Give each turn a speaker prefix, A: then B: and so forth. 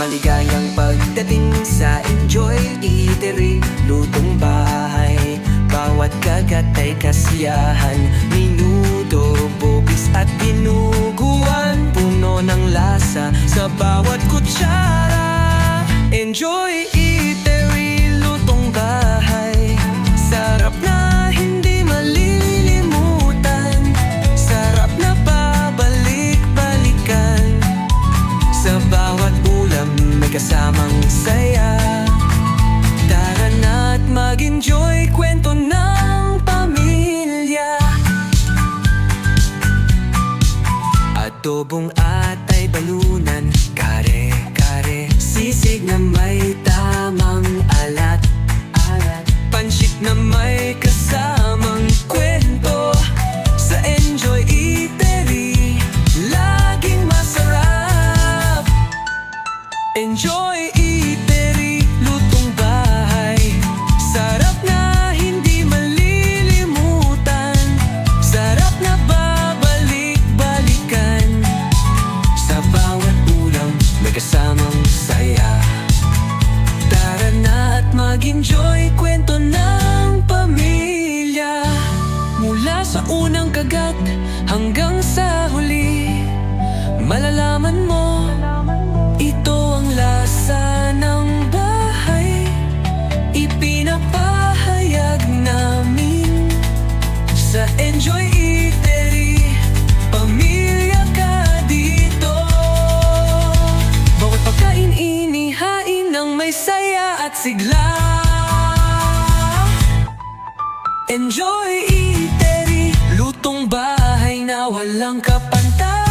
A: Maligayang pagdating sa Enjoy Eatery, lutong bahay, bawat kagat ay kasiyahan. Minuto, bugis at dinuguan, puno ng lasa sa bawat kutsara. Enjoy Eatery, lutong bahay, sarap na hindi malilimutan, sarap na babalik-balikan. Sa bawat ulam may kasamang saya. Tara na't mag-enjoy, kwento ng pamilya. Adobong atay balunan, kare-kare, sisig na may tamang alat, pansit na may kasamang kwento. Sa Enjoy Eatery, laging masarap. Enjoy Eatery, lutong bahay, sarap na hindi malilimutan, sarap na babalik-balikan. Sa bawat ulam may kasamang saya. Tara na at mag-enjoy, kwento ng pamilya. Mula sa unang kagat hanggang sa huli, malalaman mo, ito ang lasa ng bahay. Ipinapahayag namin sa Enjoy Eatery, pamilya ka dito. Bawat pagkain inihain ng may saya at sigla. Enjoy Eatery, lutong bahay na walang kapantay.